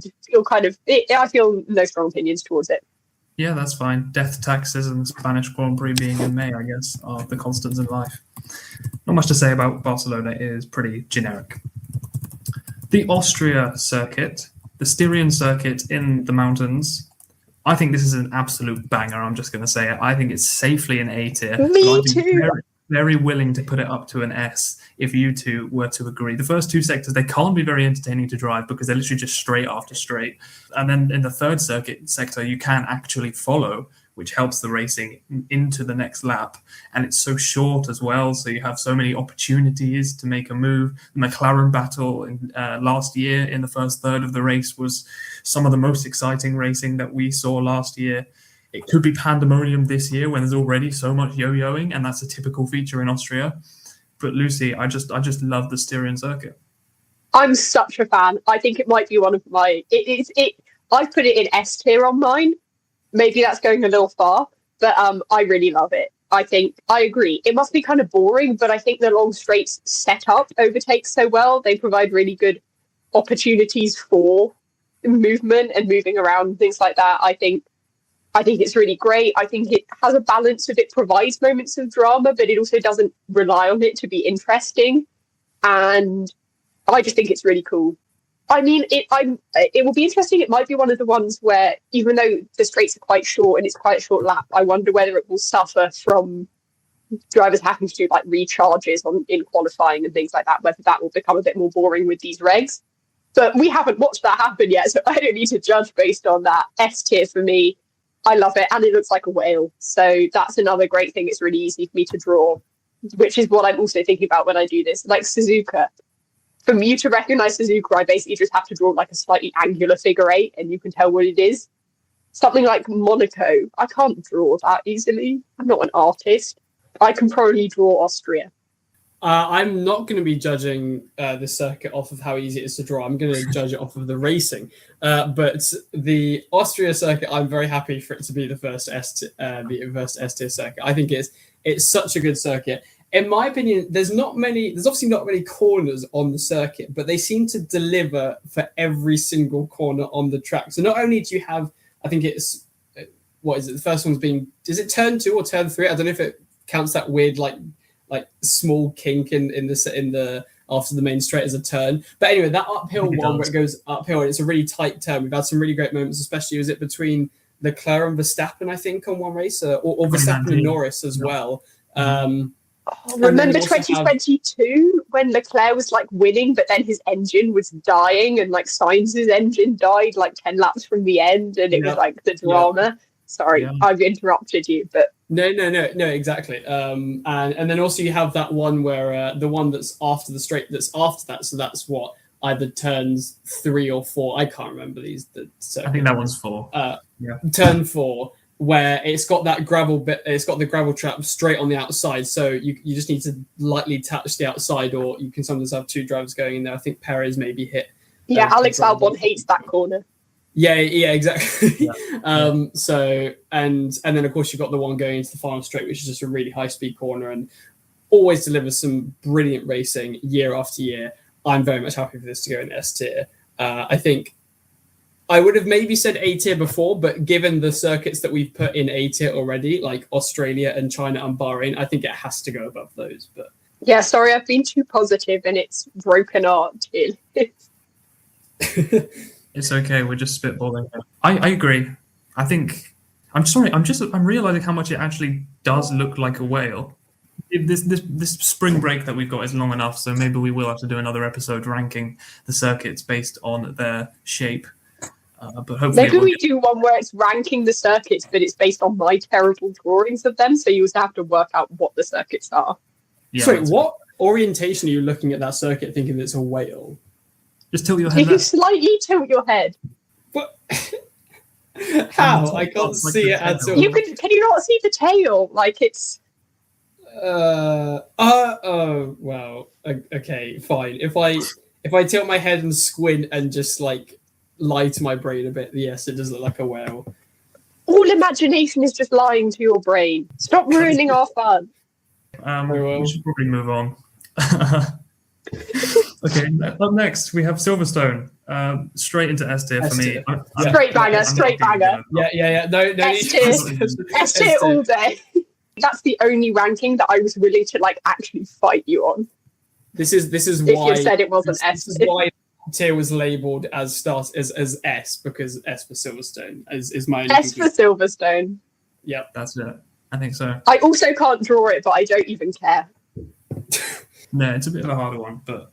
Speaker 2: feel no strong opinions towards it.
Speaker 1: Yeah, that's fine. Death taxes and Spanish Grand Prix being in May, I guess, are the constants in life. Not much to say about Barcelona. It is pretty generic. The Austria circuit, the Styrian circuit in the mountains. I think this is an absolute banger. I'm just going to say it. I think it's safely an A tier.
Speaker 2: Me too.
Speaker 1: Very, very willing to put it up to an S if you two were to agree. The first two sectors, they can't be very entertaining to drive because they're literally just straight after straight. And then in the third circuit sector, you can actually follow, which helps the racing into the next lap. And it's so short as well, so you have so many opportunities to make a move. The McLaren battle last year in the first third of the race was some of the most exciting racing that we saw last year. It could be pandemonium this year when there's already so much yo-yoing, and that's a typical feature in Austria. But Lucy, I just love the Styrian circuit.
Speaker 2: I'm such a fan. I think it might be one of my. I've put it in S tier on mine. Maybe that's going a little far, but I really love it. I think I agree. It must be kind of boring, but I think the long straights set up overtakes so well. They provide really good opportunities for movement and moving around and things like that. I think it's really great. I think it has a balance of it provides moments of drama, but it also doesn't rely on it to be interesting. And I just think it's really cool. I mean, it will be interesting. It might be one of the ones where, even though the straights are quite short and it's quite a short lap, I wonder whether it will suffer from drivers having to do like recharges in qualifying and things like that, whether that will become a bit more boring with these regs. But we haven't watched that happen yet, so I don't need to judge based on that. S tier for me. I love it, and it looks like a whale. So that's another great thing. It's really easy for me to draw, which is what I'm also thinking about when I do this. Like Suzuka. For you to recognize Suzuka, I basically just have to draw like a slightly angular figure 8, and you can tell what it is. Something like Monaco, I can't draw that easily. I'm not an artist. I can probably draw Austria.
Speaker 3: I'm not going to be judging the circuit off of how easy it is to draw. I'm going to judge it off of the racing. But the Austria circuit, I'm very happy for it to be the first S tier circuit. I think it's such a good circuit. In my opinion, there's obviously not many corners on the circuit, but they seem to deliver for every single corner on the track. So not only do you have, I think it's, what is it? The first one's being, is it turn 2 or turn 3? I don't know if it counts that weird like small kink in the after the main straight as a turn. But anyway, that uphill one where it goes uphill and it's a really tight turn. We've had some really great moments, especially was it between Leclerc and Verstappen, I think, on one race, or Verstappen and Norris as well.
Speaker 2: Remember 2022 when Leclerc was like winning, but then his engine was dying, and like Sainz's engine died like 10 laps from the end, and it was like the drama. Sorry, I've interrupted you, but
Speaker 3: no, exactly. And then also you have that one where the one that's after the straight, that's after that. So that's what, either turns 3 or 4. I can't remember these.
Speaker 1: I think that one's 4.
Speaker 3: Turn 4. Where it's got that gravel bit, it's got the gravel trap straight on the outside, so you just need to lightly touch the outside, or you can sometimes have 2 drivers going in there. I think Perez maybe hit.
Speaker 2: Yeah, Alex Albon hates that corner.
Speaker 3: Yeah, exactly. So and then of course you've got the one going into the final straight, which is just a really high speed corner and always delivers some brilliant racing year after year. I'm very much happy for this to go in S tier. I think I would have maybe said A tier before, but given the circuits that we've put in A tier already, like Australia and China and Bahrain, I think it has to go above those. But
Speaker 2: yeah, sorry, I've been too positive and it's broken art.
Speaker 1: It's okay. We're just spitballing. I agree. I think I'm realizing how much it actually does look like a whale. This spring break that we've got is long enough, so maybe we will have to do another episode ranking the circuits based on their shape. But hopefully
Speaker 2: maybe we do one where it's ranking the circuits, but it's based on my terrible drawings of them. So you also have to work out what the circuits are.
Speaker 3: Yeah, so what orientation are you looking at that circuit thinking it's a whale?
Speaker 1: Just tilt your head.
Speaker 2: You can slightly tilt your head.
Speaker 3: But how? I can't see it at all.
Speaker 2: Can you not see the tail? Like it's.
Speaker 3: Oh well. Okay, fine. If I tilt my head and squint and just like lie to my brain a bit, yes, it does look like a whale.
Speaker 2: All imagination is just lying to your brain. Stop ruining our fun.
Speaker 1: We should probably move on. Okay, up next we have Silverstone. Straight into S tier for me.
Speaker 2: Straight banger, straight banger.
Speaker 3: Yeah. No.
Speaker 2: S tier, S tier all day. That's the only ranking that I was willing to like actually fight you on.
Speaker 3: This is
Speaker 2: If
Speaker 3: why
Speaker 2: you said it wasn't S.
Speaker 3: This is why tier was labelled as S, because S for Silverstone is my only
Speaker 2: S for Silverstone.
Speaker 3: Yep,
Speaker 1: that's it. I think so.
Speaker 2: I also can't draw it, but I don't even care.
Speaker 1: No, it's a bit of a harder one, but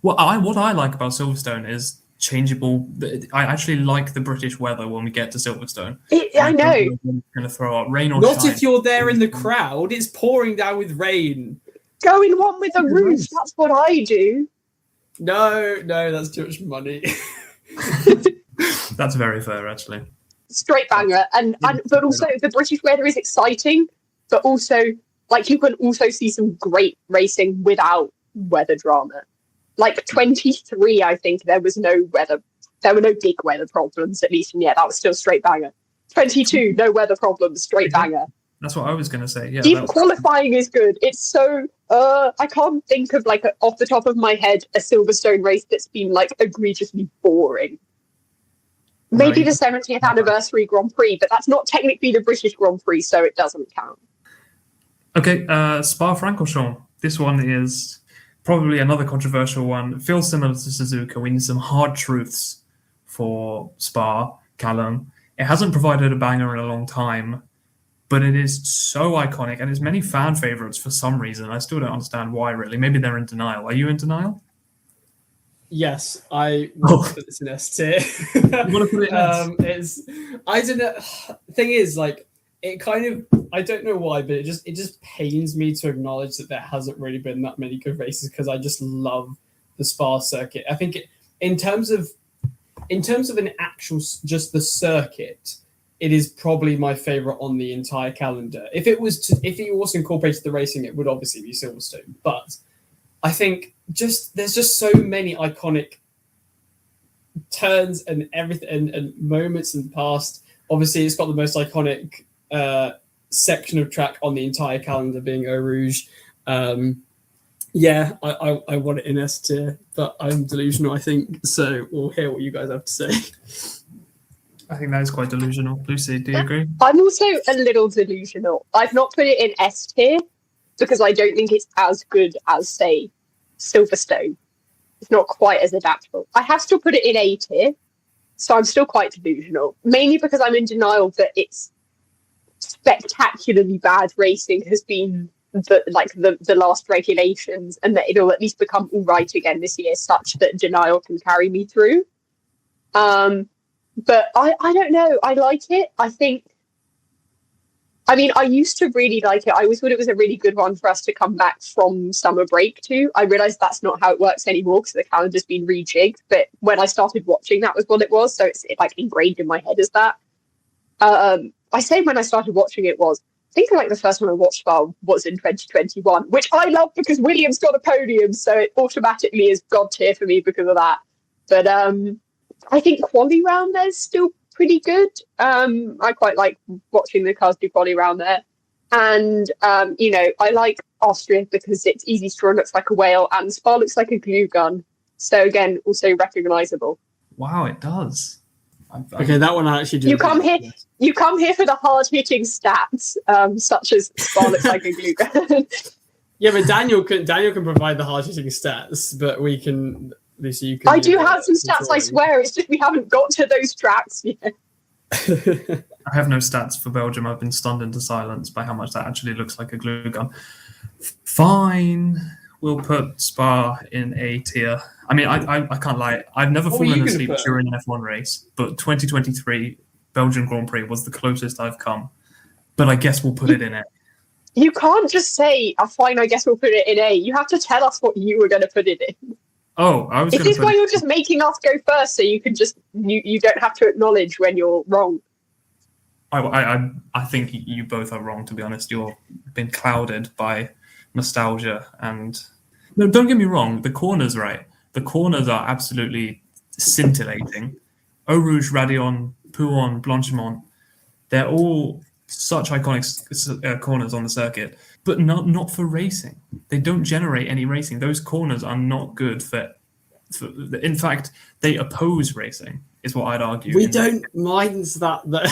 Speaker 1: what I like about Silverstone is changeable. I actually like the British weather when we get to Silverstone.
Speaker 2: I know.
Speaker 1: Going to throw up rain or
Speaker 3: not
Speaker 1: shine.
Speaker 3: if you're there in the crowd. It's pouring down with rain.
Speaker 2: Go in one with a roof. That's what I do.
Speaker 3: No, that's too much money.
Speaker 1: That's very fair, actually.
Speaker 2: Straight banger, but also the British weather is exciting, but also like you can also see some great racing without weather drama. Like 23, I think there were no big weather problems, at least, and yeah, that was still straight banger. 22, no weather problems, straight banger.
Speaker 1: That's what I was going to say. Yeah,
Speaker 2: even qualifying is good. It's so I can't think of like off the top of my head a Silverstone race that's been like egregiously boring. Maybe the 70th anniversary Grand Prix, but that's not technically the British Grand Prix, so it doesn't count.
Speaker 1: Okay, Spa-Francorchamps. This one is probably another controversial one. Feels similar to Suzuka. We need some hard truths for Spa, Callum. It hasn't provided a banger in a long time, but it is so iconic, and it's many fan favourites for some reason. I still don't understand why, really. Maybe they're in denial. Are you in denial?
Speaker 3: Yes, I want to put this in S tier.
Speaker 1: You want to put it in S?
Speaker 3: I don't know. Thing is, like, it kind of, I don't know why, but it just pains me to acknowledge that there hasn't really been that many good races, because I just love the Spa circuit. I think in terms of an actual just the circuit, it is probably my favorite on the entire calendar. If you also incorporated the racing, it would obviously be Silverstone. But I think there's just so many iconic turns and everything and moments in the past. Obviously, it's got the most iconic section of track on the entire calendar, being Eau Rouge. Yeah, I want it in S tier, but I'm delusional, I think. So we'll hear what you guys have to say.
Speaker 1: I think that is quite delusional. Lucy, do you agree?
Speaker 2: I'm also a little delusional. I've not put it in S tier because I don't think it's as good as, say, Silverstone. It's not quite as adaptable. I have still put it in A tier, so I'm still quite delusional, mainly because I'm in denial that it's spectacularly bad racing has been the last regulations, and that it'll at least become all right again this year, such that denial can carry me through. But I don't know. I like it. I used to really like it. I always thought it was a really good one for us to come back from summer break to. I realised that's not how it works anymore because the calendar's been rejigged. But when I started watching, that was what it was. So it's like ingrained in my head as that. I say when I started watching it was, I think like the first time I watched Spa was in 2021, which I love because Williams got a podium. So it automatically is God tier for me because of that. But I think quali round there's still pretty good. I quite like watching the cars do quali round there. And, I like Austria because it's easy to run, looks like a whale, and Spa looks like a glue gun. So again, also recognisable.
Speaker 1: Wow, it does.
Speaker 3: Okay, that one I actually do.
Speaker 2: You come here for the hard-hitting stats, such as Spa looks like a glue gun.
Speaker 3: Yeah, but Daniel can provide the hard-hitting stats, but we can... Lucy, you can
Speaker 2: I do have some stats, I swear. It's just we haven't got to those tracks yet.
Speaker 1: I have no stats for Belgium. I've been stunned into silence by how much that actually looks like a glue gun. Fine. We'll put Spa in A tier. I mean, I can't lie. I've never fallen asleep during an F1 race, but 2023 Belgian Grand Prix was the closest I've come. But I guess we'll put it in A.
Speaker 2: You can't just say, fine, I guess we'll put it in A. You have to tell us what you were going to put it in.
Speaker 1: Oh, I was going to put it in. Is this
Speaker 2: why you're just making us go first so you can just, you don't have to acknowledge when you're wrong?
Speaker 1: I think you both are wrong, to be honest. You've been clouded by nostalgia. And no, don't get me wrong, the corners, right? The corners are absolutely scintillating. Eau Rouge, Radion, Pouhon, Blanchimont, they're all such iconic corners on the circuit, but not for racing. They don't generate any racing. Those corners are not good for in fact, they oppose racing, is what I'd argue.
Speaker 3: We don't mind that, though.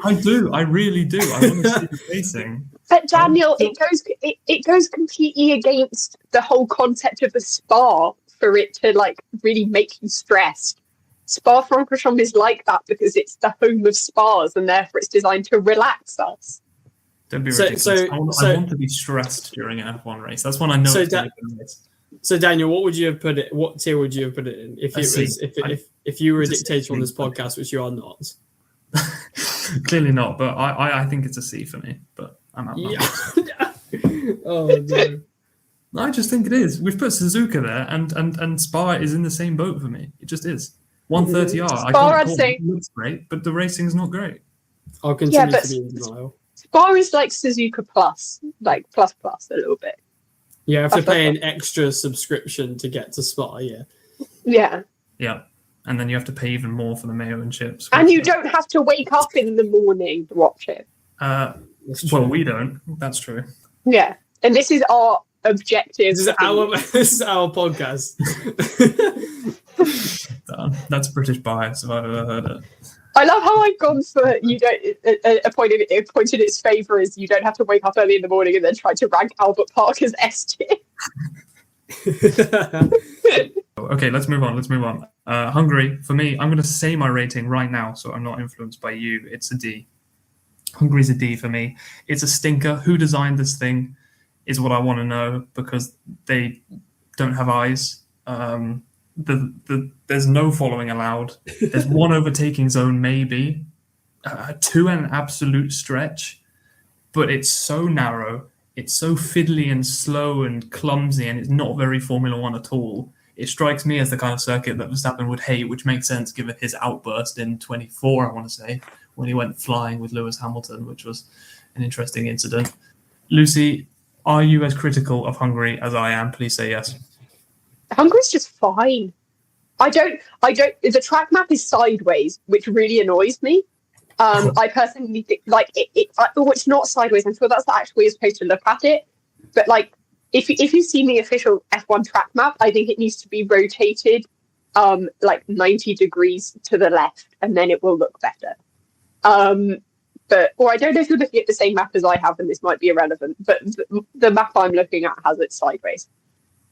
Speaker 1: I do. I really do. I want to see the racing.
Speaker 2: But Daniel, it goes completely against the whole concept of a spa for it to like really make you stressed. Spa-Francorchamps is like that because it's the home of spas and therefore it's designed to relax us.
Speaker 1: Don't be ridiculous. I want to be stressed during an F1 race. That's when I know it's going to be a race. So
Speaker 3: Daniel, what tier would you have put it in if you were a dictator on this podcast, which you are not?
Speaker 1: Clearly not, but I think it's a C for me. But I'm out.
Speaker 3: Yeah. Oh no.
Speaker 1: I just think it is. We've put Suzuka there, and Spa is in the same boat for me. It just is. 130R. I can't call it looks great, but the racing's not great.
Speaker 3: I'll continue to be in denial.
Speaker 2: Spa is like Suzuka plus, like plus a little bit.
Speaker 3: Yeah, you have to pay an extra subscription to get to Spa, yeah.
Speaker 2: Yeah.
Speaker 1: Yeah. And then you have to pay even more for the mayo and chips.
Speaker 2: And you don't have to wake up in the morning to watch it.
Speaker 1: Well, we don't. That's true.
Speaker 2: Yeah. And this is our objective.
Speaker 3: This is our podcast.
Speaker 1: That's British bias if I've ever heard it.
Speaker 2: I love how I've gone for a point in its favour is you don't have to wake up early in the morning and then try to rank Albert Park as S tier.
Speaker 1: Okay, let's move on. Hungary, for me, I'm going to say my rating right now, so I'm not influenced by you. It's a D. Hungary's a D for me. It's a stinker. Who designed this thing is what I want to know because they don't have eyes. There's no following allowed. There's one overtaking zone, maybe. Two an absolute stretch. But it's so narrow. It's so fiddly and slow and clumsy, and it's not very Formula One at all. It strikes me as the kind of circuit that Verstappen would hate, which makes sense given his outburst in 24, I want to say, when he went flying with Lewis Hamilton, which was an interesting incident. Lucy, are you as critical of Hungary as I am? Please say yes.
Speaker 2: Hungary's just fine. I don't. The track map is sideways, which really annoys me. I personally think, like, it's not sideways. I'm sure that's the actual way you're supposed to look at it. But, like, if you've seen the official F1 track map, I think it needs to be rotated, like 90 degrees to the left, and then it will look better. Or I don't know if you're looking at the same map as I have, and this might be irrelevant, but the map I'm looking at has it sideways.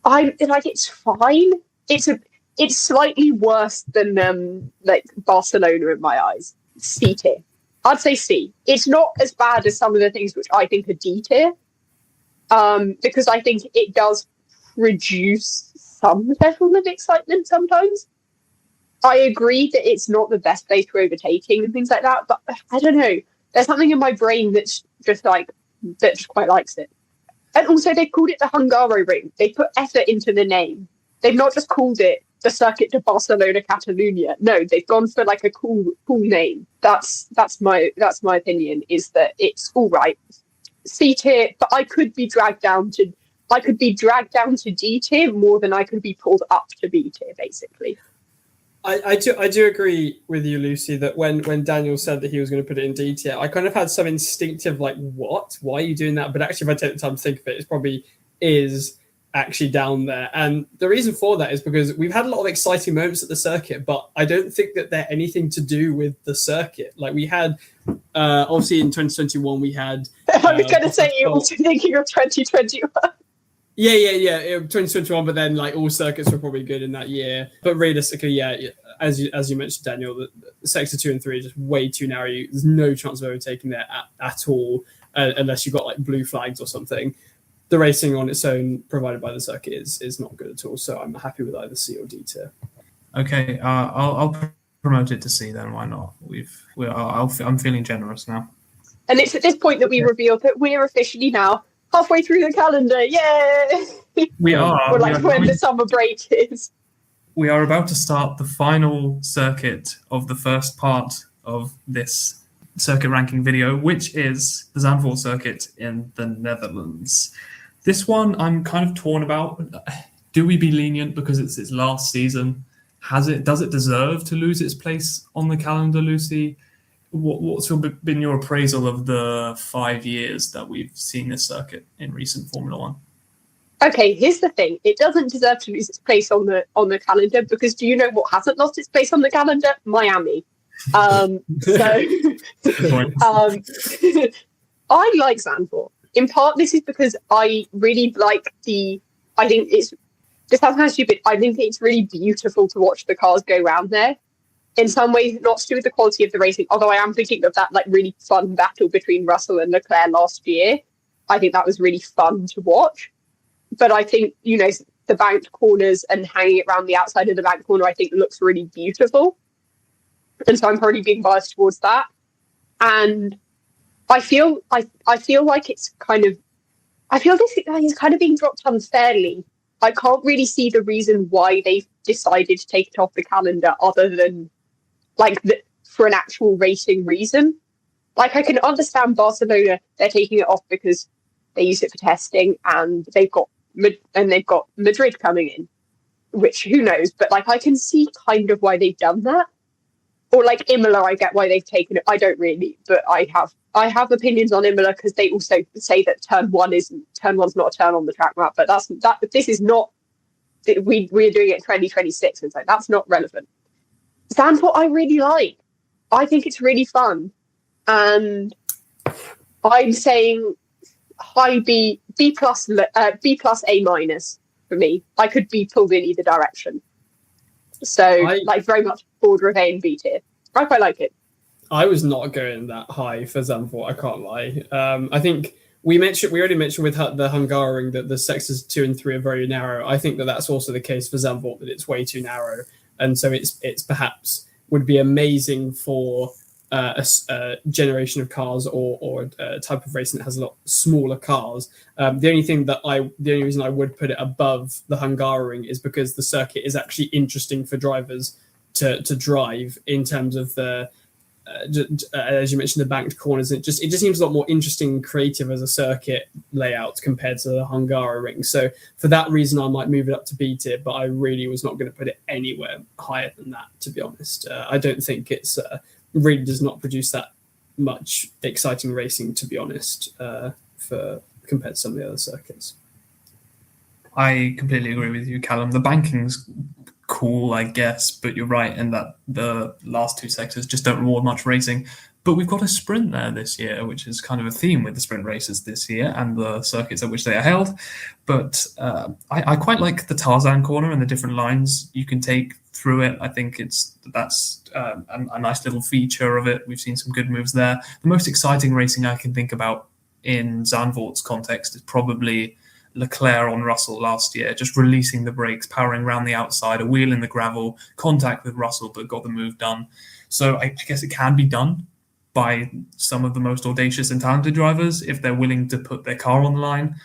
Speaker 2: It's fine. It's slightly worse than like Barcelona in my eyes. C tier. I'd say C. It's not as bad as some of the things which I think are D tier, because I think it does reduce some level of excitement sometimes. I agree that it's not the best place for overtaking and things like that, but I don't know. There's something in my brain that just quite likes it. And also, they called it the Hungaroring. They put effort into the name. They've not just called it the Circuit de Barcelona-Catalunya. No, they've gone for like a cool name. That's my opinion. Is that it's all right, C tier, but I could be dragged down to D tier more than I could be pulled up to B tier, basically.
Speaker 3: I do agree with you, Lucy, that when Daniel said that he was going to put it in D tier, I kind of had some instinctive like, what? Why are you doing that? But actually, if I take the time to think of it, it probably is actually down there. And the reason for that is because we've had a lot of exciting moments at the circuit, but I don't think that they're anything to do with the circuit. Like we had, obviously in 2021, we had...
Speaker 2: I was going to say, you're also thinking of 2021.
Speaker 3: Yeah, 2021, but then like all circuits were probably good in that year. But realistically, yeah, as you mentioned, Daniel, the sector 2 and 3 are just way too narrow. There's no chance of overtaking there at all, unless you've got like blue flags or something. The racing on its own, provided by the circuit, is not good at all. So I'm happy with either C or D tier.
Speaker 1: Okay, I'll promote it to C then. Why not? I'm feeling generous now.
Speaker 2: And it's at this point that we reveal that we're officially now halfway through the calendar. Yay!
Speaker 1: We are.
Speaker 2: Or like when the summer break is.
Speaker 1: We are about to start the final circuit of the first part of this circuit ranking video, which is the Zandvoort circuit in the Netherlands. This one I'm kind of torn about. Do we be lenient because it's its last season? Does it deserve to lose its place on the calendar, Lucy? What's been your appraisal of the 5 years that we've seen this circuit in recent Formula One?
Speaker 2: Okay, here's the thing. It doesn't deserve to lose its place on the calendar, because do you know what hasn't lost its place on the calendar? Miami. I like Zandvoort. In part, this is because I really like I think this sounds kind of stupid. I think it's really beautiful to watch the cars go around there. In some ways, not to do with the quality of the racing, although I am thinking of that like really fun battle between Russell and Leclerc last year. I think that was really fun to watch. But I think, the banked corners and hanging it around the outside of the banked corner, I think looks really beautiful. And so I'm probably being biased towards that. And I feel like it's kind of, I feel this is kind of being dropped unfairly. I can't really see the reason why they've decided to take it off the calendar other than for an actual racing reason. Like, I can understand Barcelona, they're taking it off because they use it for testing, and they've got Madrid coming in, which who knows, but I can see kind of why they've done that. Or Imola, I get why they've taken it. I don't really, but I have opinions on Imola because they also say that turn one's not a turn on the track map, but this is not. We're doing it in 2026, and so that's not relevant. Zandvoort, I really like. I think it's really fun, and I'm saying high B plus A minus for me. I could be pulled in either direction. So very much border of A and B tier. I quite like it.
Speaker 3: I was not going that high for Zandvoort, I can't lie. I think we already mentioned with the Hungaroring that the sectors 2 and 3 are very narrow. I think that's also the case for Zandvoort, that it's way too narrow. And so it's perhaps would be amazing for a generation of cars or a type of racing that has a lot smaller cars. The only reason I would put it above the Hungaroring is because the circuit is actually interesting for drivers to drive in terms of the as you mentioned, the banked corners. It just seems a lot more interesting and creative as a circuit layout compared to the Hungaroring. So for that reason, I might move it up to B tier, but I really was not going to put it anywhere higher than that, to be honest. I don't think it's really does not produce that much exciting racing, to be honest, for compared to some of the other circuits.
Speaker 1: I completely agree with you, Callum. The banking's cool, I guess, but you're right in that the last two sectors just don't reward much racing. But we've got a sprint there this year, which is kind of a theme with the sprint races this year and the circuits at which they are held. But I quite like the Tarzan corner and the different lines you can take through it. I think that's a nice little feature of it. We've seen some good moves there. The most exciting racing I can think about in Zandvoort's context is probably Leclerc on Russell last year, just releasing the brakes, powering around the outside, a wheel in the gravel, contact with Russell, but got the move done. So I guess it can be done by some of the most audacious and talented drivers if they're willing to put their car on the line.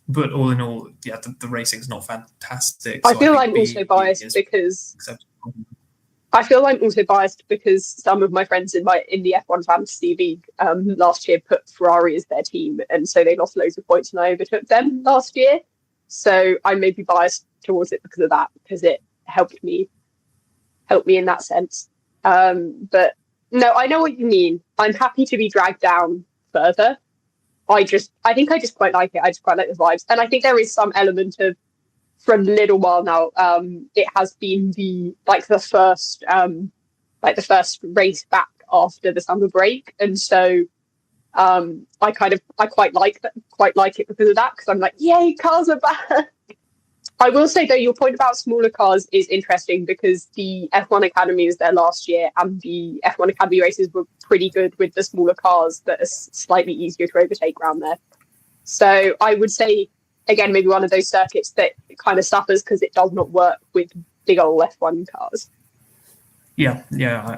Speaker 1: But all in all, yeah, the racing's not fantastic.
Speaker 2: I feel I'm also biased because some of my friends in the F1 Fantasy League last year put Ferrari as their team, and so they lost loads of points and I overtook them last year. So I may be biased towards it because of that, because it helped me in that sense. But no, I know what you mean. I'm happy to be dragged down further. I think I just quite like it. I just quite like the vibes, and I think there is some element of, for a little while now, it has been the first race back after the summer break, and so I quite like it because of that, because I'm like, yay, cars are back. I will say though, your point about smaller cars is interesting, because the F1 Academy was there last year, and the F1 Academy races were pretty good with the smaller cars that are slightly easier to overtake around there. So I would say, again, maybe one of those circuits that kind of suffers because it does not work with big old F1 cars.
Speaker 1: Yeah,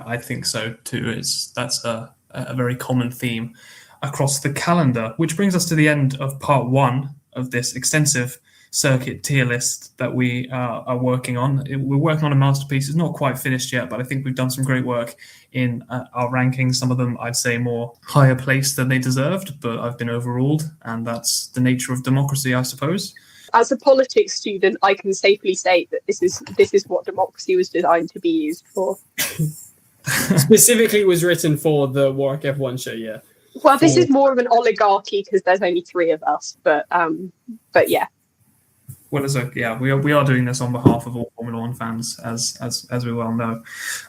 Speaker 1: I think so too. That's a very common theme across the calendar, which brings us to the end of part one of this extensive circuit tier list that we are working on. We're working on a masterpiece. It's not quite finished yet, but I think we've done some great work in our rankings. Some of them I'd say more higher placed than they deserved, but I've been overruled, and that's the nature of democracy, I suppose.
Speaker 2: As a politics student, I can safely say that this is what democracy was designed to be used for.
Speaker 3: specifically was written for the Warwick F1 show. Yeah.
Speaker 2: Well, this is more of an oligarchy because there's only 3 of us, but yeah.
Speaker 1: Well, we are doing this on behalf of all Formula One fans, as we well know.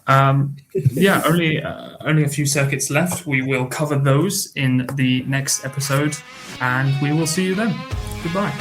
Speaker 1: Only a few circuits left. We will cover those in the next episode, and we will see you then. Goodbye.